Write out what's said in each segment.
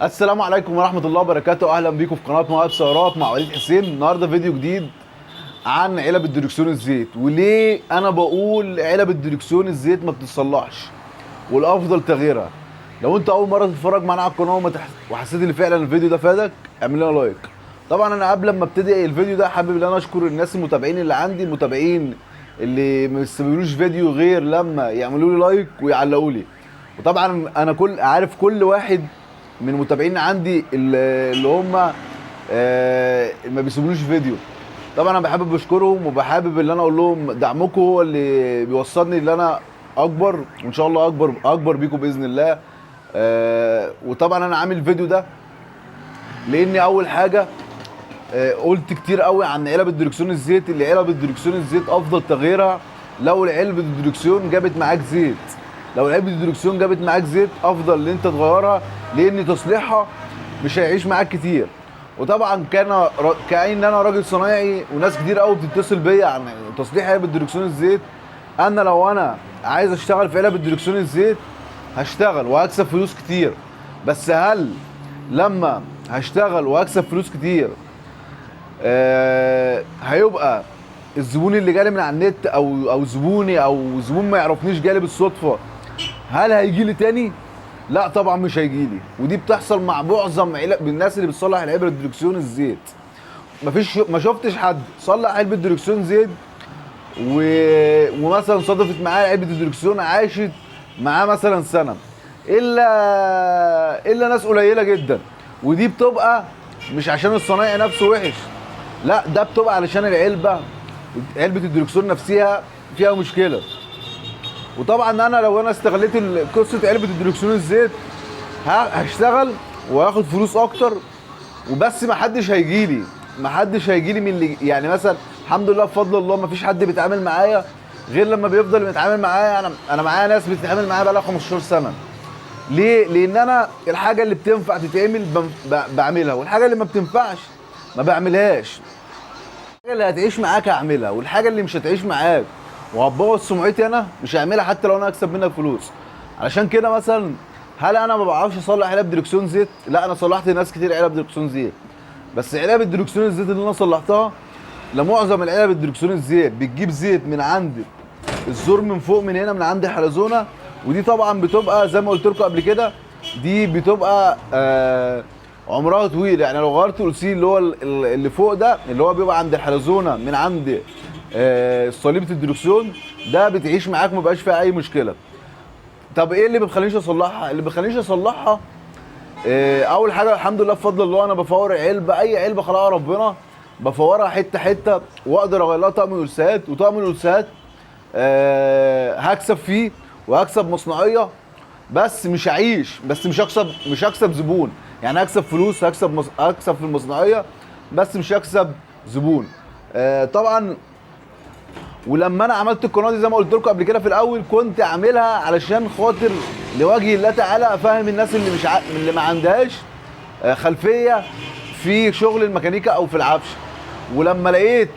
السلام عليكم ورحمة الله وبركاته. أهلا بيكم في قناة مواهب سيارات مع وليد حسين. النهاردة فيديو جديد عن علب الدركسيون الزيت، وليه أنا بقول علب الدركسيون الزيت ما بتتصلحش والأفضل تغييرها. لو أنت أول مرة تتفرج معانا على القناة وحسيت إن فعلا الفيديو ده فادك، اعمل لنا لايك. طبعا أنا قبل ما ابتدي الفيديو ده حابب إن أنا أشكر الناس المتابعين اللي عندي، المتابعين اللي ما بيستقبلوش فيديو غير لما يعملوا لي لايك ويعلقوا لي. وطبعا أنا عارف كل واحد من المتابعين عندي اللي هم ما بيسيبولوش فيديو. طبعا انا بحب اشكرهم وبحابب ان انا اقول لهم دعمكم هو اللي بيوصلني ان انا اكبر، وان شاء الله اكبر بيكم باذن الله. وطبعا انا عامل الفيديو ده لاني اول حاجه قلت كتير قوي عن علب الدركسيون الزيت، اللي علب الدركسيون الزيت افضل تغييرها لو علبه الدركسيون جابت معاك زيت. لو علبه الدركسيون جابت معاك زيت افضل ان انت تغيرها، لان تصليحها مش هيعيش معاك كتير. وطبعا كأن انا راجل صنايعي وناس كتير قوي بتتصل بيا عن تصليح علبه الدركسيون الزيت. لو انا عايز اشتغل في علب الدركسيون الزيت هشتغل وهكسب فلوس كتير، بس هل لما هشتغل وهكسب فلوس كتير هيبقى الزبون اللي جالي من على النت او زبوني او زبون ما يعرفنيش جالي بالصدفه، هل هيجي لي تاني؟ لا طبعا مش هيجي لي. ودي بتحصل مع معظم الناس اللي بتصلح علبه الدركسيون الزيت. ما شفتش حد صلح علبه دركسيون زيت ومثلا صدفت معاه علبه الدركسيون عاشت معاه مثلا سنه، الا ناس قليله جدا. ودي بتبقى مش عشان الصنايعي نفسه وحش، لا ده بتبقى علشان علبه الدركسيون نفسها فيها مشكله. وطبعا لو انا استغليت قصه علبه الدركسيون الزيت هشتغل وهاخد فلوس اكتر، وبس محدش هيجيلي من اللي يعني مثلا الحمد لله بفضل الله مفيش حد بيتعامل معايا غير لما بيفضل يتعامل معايا. انا معايا ناس بتتعامل معايا بقالها 15 سنه. ليه؟ لان انا الحاجه اللي بتنفع تتعمل بعملها، والحاجه اللي ما بتنفعش ما بعملهاش. الحاجه اللي هتعيش معاك هعملها، والحاجه اللي مش هتعيش معاك وهتبوظ سمعتي انا مش هعملها حتى لو انا هكسب منك فلوس. علشان كده مثلا هل انا ما بعرفش اصلح علب دركسيون زيت؟ لا، انا صلحت ناس كتير علب دركسيون زيت، بس علب الدركسيون الزيت اللي انا صلحتها لمعظم العلب الدركسيون الزيت بتجيب زيت من عند الزور من فوق من هنا من عند حلزونه. ودي طبعا بتبقى زي ما قلت لكم قبل كده، دي بتبقى عمرها طويل. يعني لو غيرت السيل اللي هو اللي فوق ده اللي هو بيبقى عند الحلزونه من عند صليبه الدركسيون ده بتعيش معاك ما بقاش فيها اي مشكله. طب ايه اللي ما بيخلينيش اصلحها؟ اللي ما بيخلينيش اصلحها اول حاجه الحمد لله بفضل الله انا بفور اي علبه خلقها ربنا بفورها حته حته، واقدر اغير لها طقم الالسات. وطقم الالسات هكسب فيه وهكسب مصنعيه، بس مش هعيش، بس مش هكسب زبون. يعني هكسب فلوس، هكسب في المصنعيه بس مش هكسب زبون. طبعا ولما انا عملت القناه دي زي ما قلت لكم قبل كده في الاول كنت عاملها علشان خاطر لوجه الله تعالى افهم الناس اللي اللي ما عندهاش خلفيه في شغل الميكانيكا او في العفش. ولما لقيت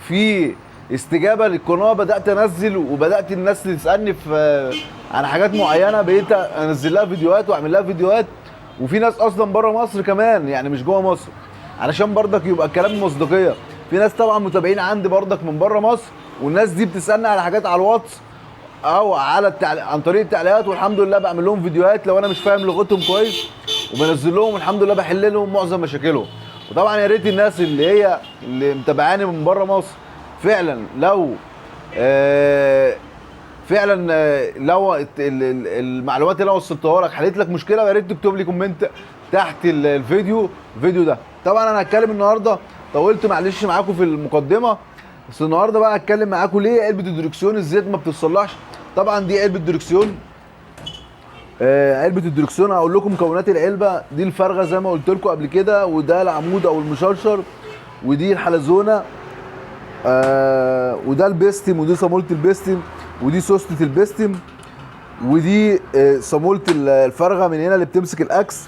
في استجابه للقناه بدات انزل، وبدات الناس تسالني في عن حاجات معينه، بقيت انزل لها فيديوهات واعمل لها فيديوهات. وفي ناس اصلا بره مصر كمان، يعني مش جوه مصر، علشان برضك يبقى الكلام مصداقيه. في ناس طبعا متابعين عندي برضك من بره مصر، والناس دي بتسالني على حاجات على الواتس او عن طريق التعليقات، والحمد لله بعمل لهم فيديوهات لو انا مش فاهم لغتهم كويس، وبنزل لهم الحمد لله بحل لهم معظم مشاكلهم. وطبعا يا ريت الناس اللي متابعاني من بره مصر فعلا لو لو المعلومات اللي انا وصلتها لك حلت لك مشكله، يا ريت تكتب لي كومنت تحت الفيديو ده. طبعا انا هتكلم النهارده، طولت معلش معاكم في المقدمه، بس النهارده بقى هتكلم معاكم ليه علبه الدركسيون الزيت ما بتصلحش. طبعا دي علبه دركسيون. علبه الدركسيون هقول لكم مكونات العلبه دي: الفرغه زي ما قلت لكم قبل كده، وده العمود او المشرشر، ودي الحلزونه، وده البستم، ودي صاموله البستم، ودي سوسته البستم، ودي صاموله الفرغه من هنا اللي بتمسك الاكس،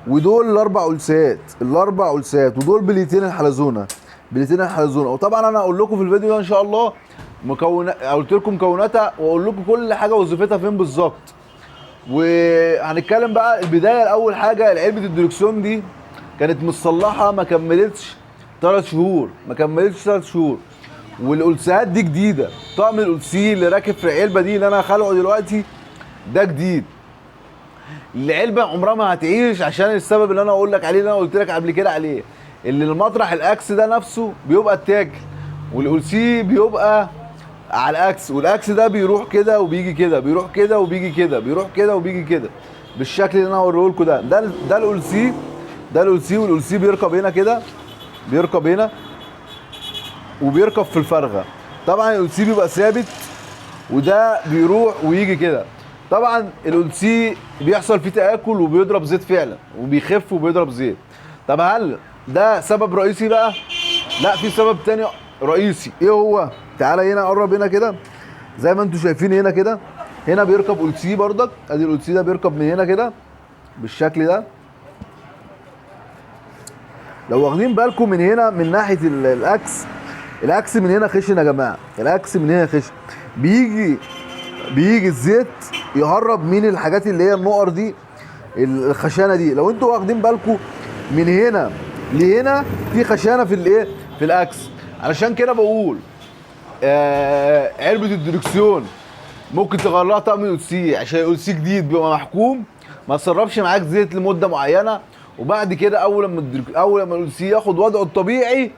ودول الاربع ألسات، ودول بليتين الحلزونه. وطبعا انا اقول لكم في الفيديو ده ان شاء الله قلت لكم مكوناتها، واقول لكم كل حاجه وظيفتها فين بالظبط. وهنتكلم بقى البدايه. الاول حاجه علبه الدركسيون دي كانت متصلحه ما كملتش 3 شهور، ما كملتش 3 شهور، والألسيهات دي جديده. طقم الألسيه اللي راكب في العلبه دي اللي انا خلقه دلوقتي ده جديد. العلبه عمرها ما هتعيش عشان السبب اللي انا اقول لك عليه، اللي انا قلت لك قبل كده عليه، اللي المطرح الاكس ده نفسه بيبقى التاجر، والألسيه بيبقى على الاكس، والاكس ده بيروح كده وبيجي كده، بيروح كده وبيجي كده، بيروح كده وبيجي كده بالشكل اللي انا هوريه لكم ده. ده الألسيه، ده الألسيه. والألسيه بيركب هنا كده، بيركب هنا وبيركب في الفرغه. طبعا الألسيه بيبقى ثابت، وده بيروح ويجي كده. طبعا الألسيه بيحصل فيه تآكل وبيضرب زيت فعلا، وبيخف وبيضرب زيت. طب هل ده سبب رئيسي بقى؟ لا، في سبب تاني رئيسي. ايه هو؟ تعالى هنا، قرب هنا كده، زي ما انتم شايفين هنا كده. هنا بيركب ألسيه بردك، ادي الألسيه ده بيركب من هنا كده بالشكل ده. لو واخدين بالكم من هنا من ناحيه الاكس، الاكس من هنا خشن يا جماعه، الاكس من هنا خشن. بيجي الزيت يهرب من الحاجات اللي هي النقر دي، الخشانه دي. لو انتوا واخدين بالكم من هنا لهنا في خشانه في الايه، في الاكس. علشان كده بقول علبه الدركسيون ممكن تغير لها طقم الألسيه، عشان الألسيه جديد بيبقى محكوم، ما تسربش معاك زيت لمده معينه. وبعد كده اول لما الألسيه ياخد وضعه الطبيعي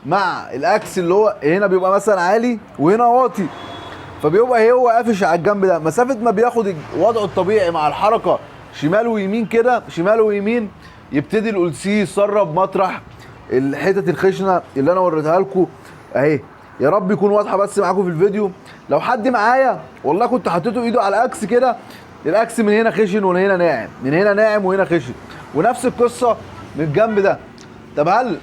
مع الاكس اللي هو هنا بيبقى مثلا عالي وهنا واطي، فبيبقى هو قافش على الجنب ده. مسافه ما بياخد وضعه الطبيعي مع الحركه شمال ويمين كده، شمال ويمين، يبتدي الألسيه يسرب مطرح الحتت الخشنه اللي انا وريتها لكم اهي. يا رب يكون واضحه بس معاكم في الفيديو. لو حد معايا والله كنت حطيته ايده على الاكس كده، الاكس من هنا خشن ومن هنا ناعم، من هنا ناعم وهنا خشن. ونفس القصه من الجنب ده. طب هل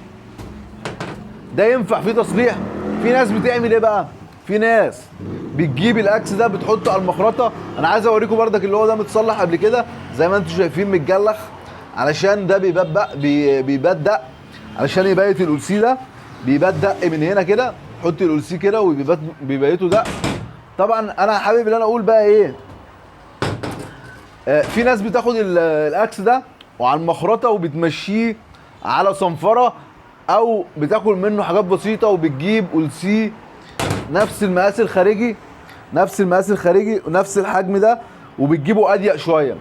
ده ينفع فيه تصليح؟ في ناس بتعمل ايه بقى؟ في ناس بتجيب الاكس ده بتحطه على المخرطه. انا عايز اوريكم بردك اللي هو ده متصلح قبل كده زي ما انتم شايفين متجلخ، علشان ده بيبات دق، علشان يبيت الألسيه ده بيبات دق من هنا كده. حط الألسيه كده وبيبيته دق. طبعا انا حابب ان انا اقول بقى ايه، في ناس بتاخد الاكس ده وعلى المخرطه وبتمشيه على صنفره، او بتاكل منه حاجات بسيطه وبتجيب ألسيه نفس المقاس الخارجي، نفس المقاس الخارجي ونفس الحجم ده، وبتجيبه اضيق شويه.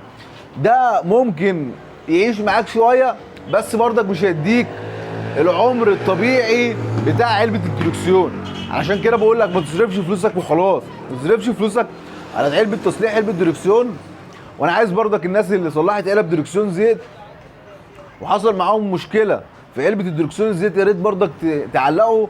ده ممكن يعيش معاك شويه، بس برضك مش هيديك العمر الطبيعي بتاع علبه الدركسيون. عشان كده بقول لك ما تصرفش فلوسك وخلاص، ما تصرفش فلوسك على علبه تصليح علبه دركسيون. وانا عايز برضك الناس اللي صلحت علب دركسيون زيت وحصل معاهم مشكله في علبه الدركسيون الزيت، يا ريت برضك تعلقوا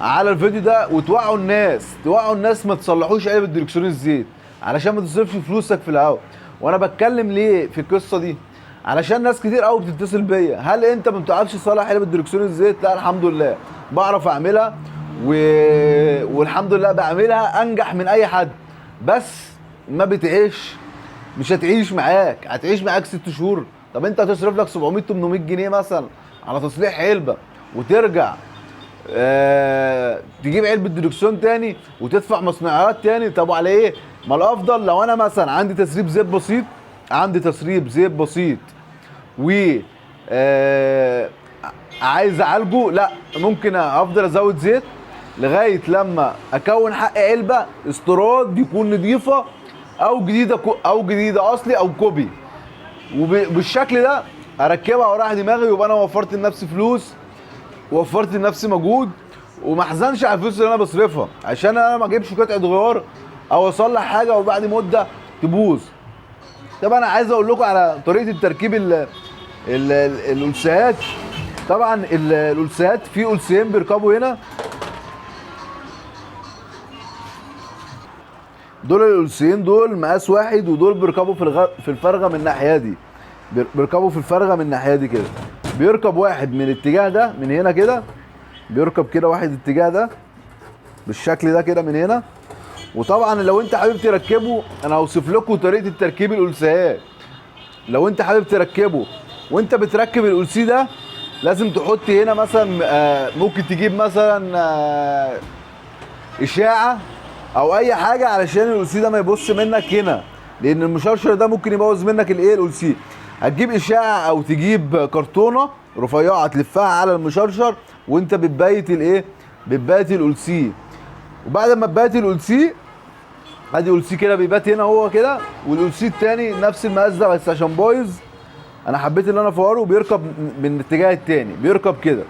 على الفيديو ده وتوعوا الناس، توعوا الناس ما تصلحوش علبه دركسيون الزيت، علشان ما تصرفش فلوسك في الهوا. وانا بتكلم ليه في القصه دي؟ علشان ناس كتير قوي بتتصل بيا، هل انت ما بتعرفش تصلح علبه دركسيون الزيت؟ لا الحمد لله بعرف اعملها والحمد لله بعملها انجح من اي حد. بس ما بتعيش، مش هتعيش معاك، هتعيش معاك 6 شهور. طب انت هتصرف لك 700 800 جنيه مثلا على تصليح علبه، وترجع تجيب علبه دركسيون تاني وتدفع مصنعيات تاني؟ طب على ايه؟ ما الافضل لو انا مثلا عندي تسريب زيت بسيط، عندي تسريب زيت بسيط و عايز اعالجه، لا ممكن افضل ازود زيت لغايه لما اكون حق علبه استيراد يكون نظيفه او جديده اصلي او كوبي، وبالشكل ده اركبها وراح دماغي، ويبقى انا وفرت لنفسي فلوس ووفرت لنفسي مجهود، وما احزنش على الفلوس اللي انا بصرفها، عشان انا ما اجيبش قطعه غيار او اصلح حاجه وبعد مده تبوظ. طب انا عايز اقول لكم على طريقه التركيب الألسيهات. طبعا الألسيهات في ألسيين بيركبوا هنا، دول الألسيين دول مقاس واحد، ودول بيركبوا في الفرغه من الناحيه دي، بيركبوا في الفرغه من الناحيه دي كده. بيركب واحد من الاتجاه ده من هنا كده، بيركب كده واحد الاتجاه ده بالشكل ده كده من هنا. وطبعا لو انت حابب تركبه انا هوصف لكم طريقه التركيب الألسيهات. لو انت حابب تركبه وانت بتركب الألسيه ده لازم تحط هنا مثلا ممكن تجيب مثلا اشاعه او اي حاجه علشان الألسيه ده ما يبص منك هنا لان المشرشر ده ممكن يبوظ منك الايه الألسيه. هتجيب اشعه او تجيب كرتونه رفيعه تلفها على المشرشر وانت بتبيت الايه، بتبيت الألسيه. وبعد ما تبيت الألسيه، ادي ألسيه كده بيبات هنا هو كده، والألسيه التاني نفس المقاس ده بس عشان بايظ انا حبيت ان انا افوره بيركب من الاتجاه التاني، بيركب كده.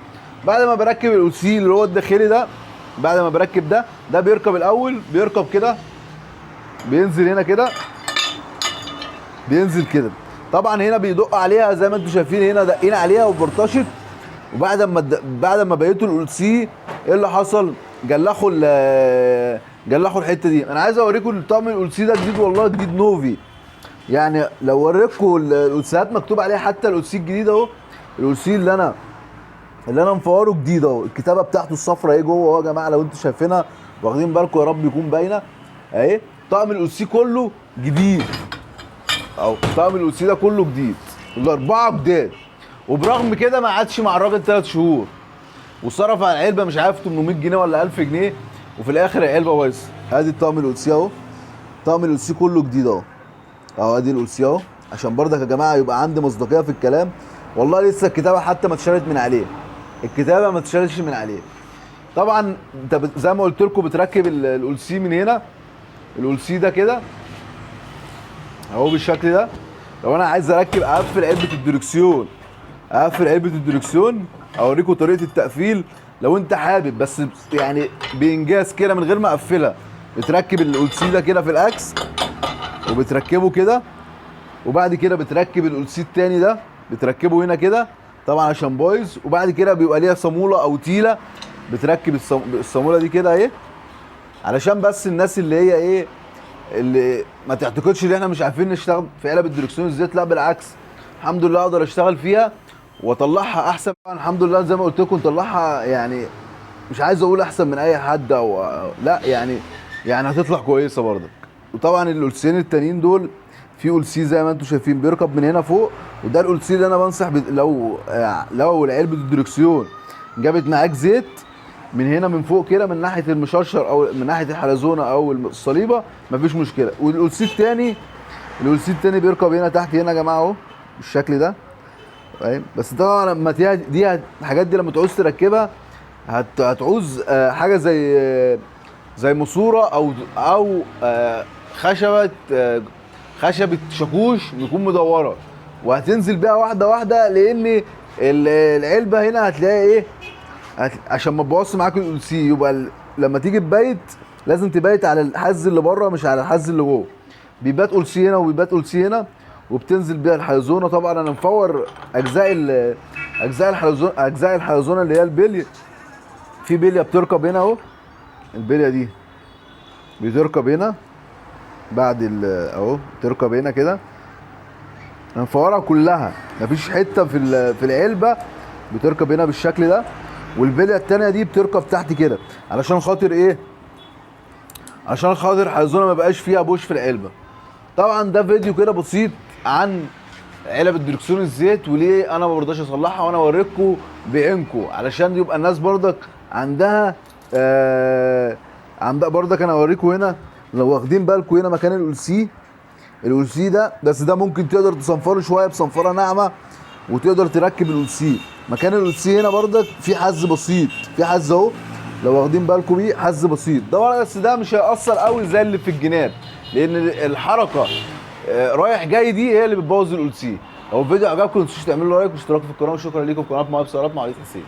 بعد ما بركب الألسيه اللي هو الداخلي ده، بعد ما بركب ده بيركب الاول، بيركب كده، بينزل هنا كده، بينزل كده. طبعا هنا بيدق عليها زي ما انتم شايفين، هنا دقينا عليها وبرطشت. وبعد ما بعد ما بيتوا الألسيه ايه اللي حصل؟ جلخوا الحته دي. انا عايز اوريكم طقم الألسيه ده جديد والله، جديد نوفي. يعني لو وريتكم الألسيهات مكتوب عليها، حتى الألسيه الجديد اهو، الألسيه اللي انا مفوره جديد اهو، الكتابه بتاعته الصفراء اهي جوه اهو يا جماعه، لو انتم شايفينها واخدين بالكم يا رب يكون باينه اهي. طقم الألسيه كله جديد، او طقم الألسيه ده كله جديد، الاربعه جداد. وبرغم كده ما قعدش مع الراجل 3 شهور، وصرف على العلبه مش عارف 800 جنيه ولا 1000 جنيه، وفي الاخر العلبه بايظه. ادي الطقم الألسيه اهو، طقم الألسيه كله جديد اهو. اهو ادي الألسيه اهو، عشان برضك يا جماعه يبقى عندي مصداقيه في الكلام. والله لسه الكتابه حتى ما اتشالت من عليه، الكتابه ما اتشالتش من عليه. طبعا انت زي ما قلت لكم بتركب الألسيه من هنا، الألسيه ده كده اهو بالشكل ده. لو انا عايز اركب اقفل علبه الدركسيون، اقفل علبه الدركسيون، اوريكم طريقه التقفيل لو انت حابب، بس يعني بانجاز كده من غير ما اقفلها. بتركب الألسيه ده كده في الاكس، وبتركبه كده، وبعد كده بتركب الألسيه التاني ده بتركبه هنا كده طبعا عشان بايظ. وبعد كده بيبقى ليها صاموله او تيله، بتركب الصاموله دي كده اهي، علشان بس الناس اللي هي ايه، اللي ما تعتقدش ان احنا مش عارفين نشتغل في علب الدركسيون الزيت. لا بالعكس، الحمد لله اقدر اشتغل فيها واطلعها احسن. الحمد لله زي ما قلت لكم نطلعها، يعني مش عايز اقول احسن من اي حد او لا، يعني هتطلع كويسه برضك. وطبعا الألسيين التانيين دول، في ألسيه زي ما انتم شايفين بيركب من هنا فوق، وده الألسيه اللي انا بنصح لو علبه الدركسيون جابت معاك زيت من هنا من فوق كده، من ناحيه المشرشر او من ناحيه الحلزونه او الصليبه، مفيش مشكله. والألسيه التاني، الألسيه التاني بيركب هنا تحت هنا يا جماعه اهو بالشكل ده، فاهم؟ بس طبعا لما دي الحاجات دي لما تعوز تركبها هتعوز حاجه زي ماسوره او خشبه شاكوش يكون مدوره، وهتنزل بيها واحده واحده، لان العلبه هنا هتلاقي ايه، عشان ما تبوظش معاك الألسيه. يبقى لما تيجي تبيت لازم تبيت على الحز اللي بره مش على الحز اللي جوه. بيبات ألسيه هنا وبيبات ألسيه هنا، وبتنزل بيها الحلزونه. طبعا انا مفور اجزاء الحلزونه اللي هي البليه. في بليه بتركب هنا اهو، البليه دي بتركب هنا بعد اهو، تركب هنا كده. انا مفورها كلها، مفيش حته في العلبه بتركب هنا بالشكل ده. والبليه التانيه دي بتركب تحت كده، علشان خاطر ايه؟ عشان خاطر الحلزونه ما بقاش فيها بوش في العلبه. طبعا ده فيديو كده بسيط عن علب الدركسيون الزيت، وليه انا ما برضاش اصلحها، وانا اوريكم بعينكم علشان يبقى الناس برضك عندها عندها برضك. انا اوريكم هنا لو واخدين بالكم هنا مكان الألسيه ده، بس ده ممكن تقدر تصنفره شويه بصنفره ناعمه وتقدر تركب الألسيه. مكان الألسيه هنا برضك في حز بسيط، في حز اهو لو واخدين بالكم بيه، حز بسيط ده، بس ده مش هيأثر قوي زي اللي في الجناب، لان الحركه رايح جاي دي هي اللي بتبوظ الألسيه. لو الفيديو عجبكم ما تنسوش تعملوا لايك واشتراك في القناه، وشكرا ليكم في قناه مواهب سيارات مع وليد حسين.